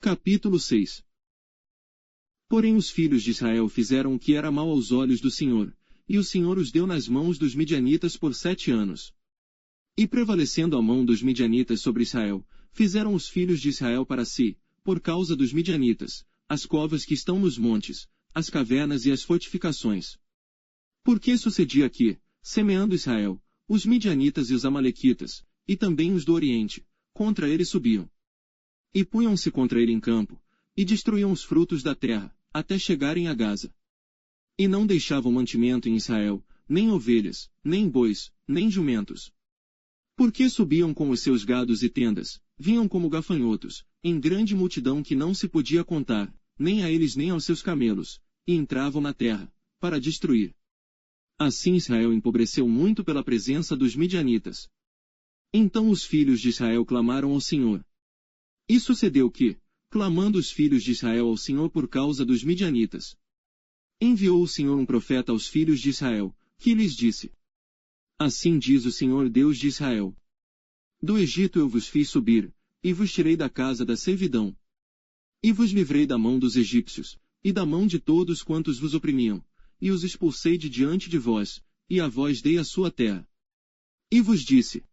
Capítulo 6. Porém os filhos de Israel fizeram o que era mal aos olhos do Senhor, e o Senhor os deu nas mãos dos midianitas por 7 anos. E prevalecendo a mão dos midianitas sobre Israel, fizeram os filhos de Israel para si, por causa dos midianitas, as covas que estão nos montes, as cavernas e as fortificações. Porque sucedia que, semeando Israel, os midianitas e os amalequitas, e também os do Oriente, contra ele subiam. E punham-se contra ele em campo, e destruíam os frutos da terra, até chegarem a Gaza. E não deixavam mantimento em Israel, nem ovelhas, nem bois, nem jumentos. Porque subiam com os seus gados e tendas, vinham como gafanhotos, em grande multidão que não se podia contar, nem a eles nem aos seus camelos, e entravam na terra, para destruir. Assim Israel empobreceu muito pela presença dos midianitas. Então os filhos de Israel clamaram ao Senhor. E sucedeu que, clamando os filhos de Israel ao Senhor por causa dos midianitas, enviou o Senhor um profeta aos filhos de Israel, que lhes disse: Assim diz o Senhor Deus de Israel: Do Egito eu vos fiz subir, e vos tirei da casa da servidão. E vos livrei da mão dos egípcios, e da mão de todos quantos vos oprimiam, e os expulsei de diante de vós, e a vós dei a sua terra. E vos disse: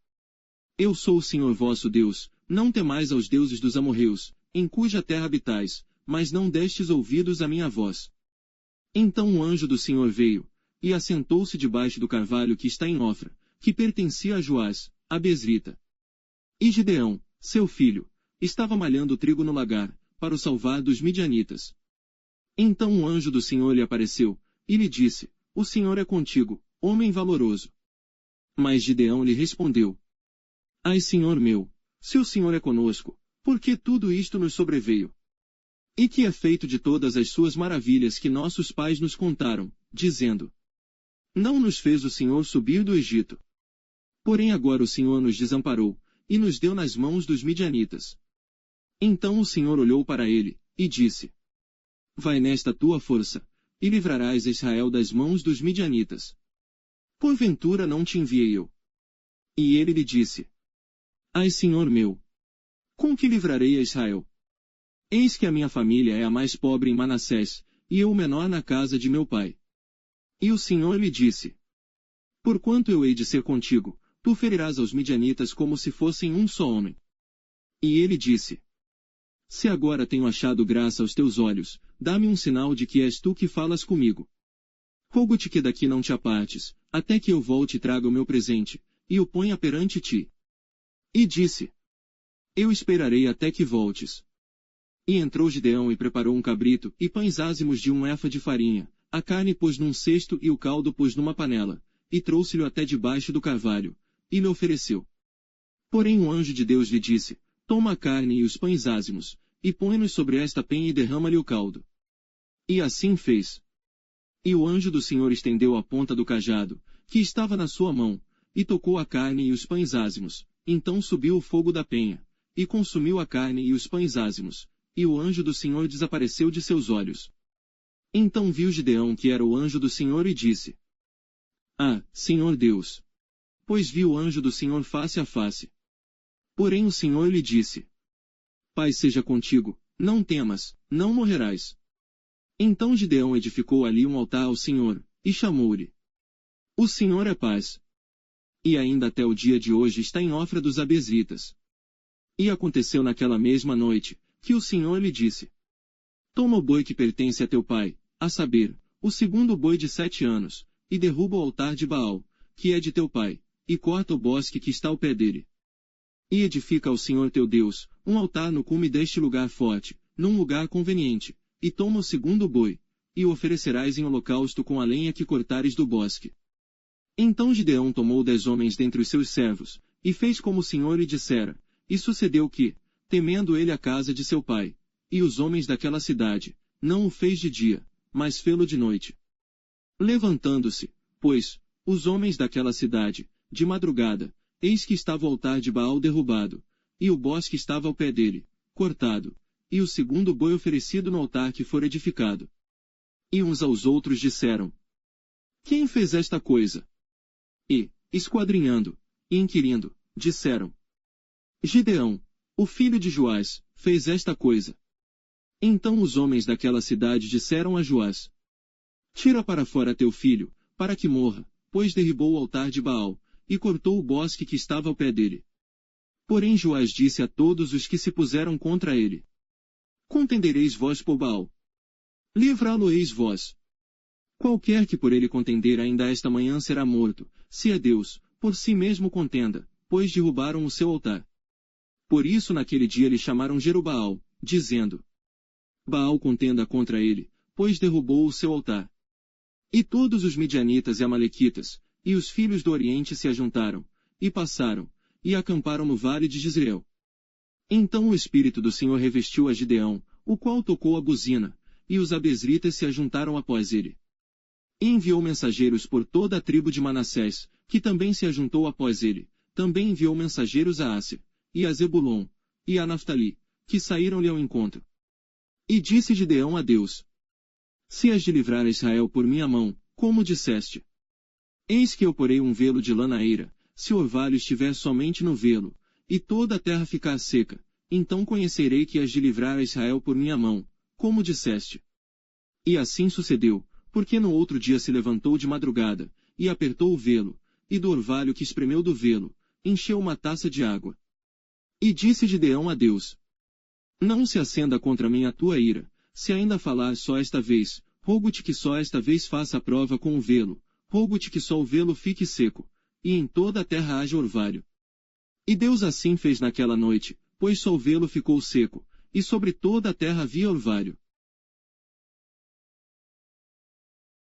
Eu sou o Senhor vosso Deus, não temais aos deuses dos amorreus, em cuja terra habitais, mas não destes ouvidos à minha voz. Então o anjo do Senhor veio, e assentou-se debaixo do carvalho que está em Ofra, que pertencia a Joás, a Besrita. E Gideão, seu filho, estava malhando trigo no lagar, para o salvar dos midianitas. Então o anjo do Senhor lhe apareceu, e lhe disse: O Senhor é contigo, homem valoroso. Mas Gideão lhe respondeu: Ai, Senhor meu, se o Senhor é conosco, por que tudo isto nos sobreveio? E que é feito de todas as suas maravilhas que nossos pais nos contaram, dizendo: Não nos fez o Senhor subir do Egito. Porém agora o Senhor nos desamparou, e nos deu nas mãos dos midianitas. Então o Senhor olhou para ele, e disse: Vai nesta tua força, e livrarás Israel das mãos dos midianitas. Porventura não te enviei eu? E ele lhe disse: Ai, Senhor meu, com que livrarei a Israel? Eis que a minha família é a mais pobre em Manassés, e eu o menor na casa de meu pai. E o Senhor lhe disse: Porquanto eu hei de ser contigo, tu ferirás aos midianitas como se fossem um só homem. E ele disse: Se agora tenho achado graça aos teus olhos, dá-me um sinal de que és tu que falas comigo. Rogo-te que daqui não te apartes, até que eu volte e traga o meu presente, e o ponha perante ti. E disse: Eu esperarei até que voltes. E entrou Gideão e preparou um cabrito, e pães ázimos de 1 efa de farinha, a carne pôs num cesto e o caldo pôs numa panela, e trouxe-lhe até debaixo do carvalho, e lhe ofereceu. Porém o anjo de Deus lhe disse: Toma a carne e os pães ázimos, e põe-nos sobre esta penha e derrama-lhe o caldo. E assim fez. E o anjo do Senhor estendeu a ponta do cajado, que estava na sua mão, e tocou a carne e os pães ázimos, então subiu o fogo da penha, e consumiu a carne e os pães ázimos, e o anjo do Senhor desapareceu de seus olhos. Então viu Gideão que era o anjo do Senhor e disse: Ah, Senhor Deus! Pois viu o anjo do Senhor face a face. Porém o Senhor lhe disse: Paz seja contigo, não temas, não morrerás. Então Gideão edificou ali um altar ao Senhor, e chamou-lhe: O Senhor é paz. E ainda até o dia de hoje está em Ofra dos Abesritas. E aconteceu naquela mesma noite, que o Senhor lhe disse: Toma o boi que pertence a teu pai, a saber, o segundo boi de 7 anos, e derruba o altar de Baal, que é de teu pai, e corta o bosque que está ao pé dele. E edifica ao Senhor teu Deus, um altar no cume deste lugar forte, num lugar conveniente, e toma o segundo boi, e o oferecerás em holocausto com a lenha que cortares do bosque. Então Gideão tomou 10 homens dentre os seus servos, e fez como o Senhor lhe dissera, e sucedeu que, temendo ele a casa de seu pai, e os homens daquela cidade, não o fez de dia, mas fê-lo de noite. Levantando-se, pois, os homens daquela cidade, de madrugada, eis que estava o altar de Baal derrubado, e o bosque estava ao pé dele, cortado, e o segundo boi oferecido no altar que fora edificado. E uns aos outros disseram: Quem fez esta coisa? E, esquadrinhando, e inquirindo, disseram: Gideão, o filho de Joás, fez esta coisa. Então os homens daquela cidade disseram a Joás: Tira para fora teu filho, para que morra, pois derribou o altar de Baal, e cortou o bosque que estava ao pé dele. Porém Joás disse a todos os que se puseram contra ele: Contendereis vós por Baal? Livrá-lo-eis vós. Qualquer que por ele contender ainda esta manhã será morto, se é Deus, por si mesmo contenda, pois derrubaram o seu altar. Por isso naquele dia lhe chamaram Jerubaal, dizendo: Baal contenda contra ele, pois derrubou o seu altar. E todos os midianitas e amalequitas, e os filhos do Oriente se ajuntaram, e passaram, e acamparam no vale de Jezreel. Então o Espírito do Senhor revestiu a Gideão, o qual tocou a buzina, e os abesritas se ajuntaram após ele. E enviou mensageiros por toda a tribo de Manassés, que também se ajuntou após ele. Também enviou mensageiros a Asser, e a Zebulon, e a Naftali, que saíram-lhe ao encontro. E disse Gideão a Deus: Se has de livrar Israel por minha mão, como disseste. Eis que eu porei um velo de lã na eira, se o orvalho estiver somente no velo, e toda a terra ficar seca, então conhecerei que has de livrar a Israel por minha mão, como disseste. E assim sucedeu, porque no outro dia se levantou de madrugada, e apertou o velo, e do orvalho que espremeu do velo, encheu uma taça de água. E disse Gideão a Deus: Não se acenda contra mim a tua ira, se ainda falar só esta vez, rogo-te que só esta vez faça a prova com o velo, rogo-te que só o velo fique seco, e em toda a terra haja orvalho. E Deus assim fez naquela noite, pois só o velo ficou seco, e sobre toda a terra havia orvalho.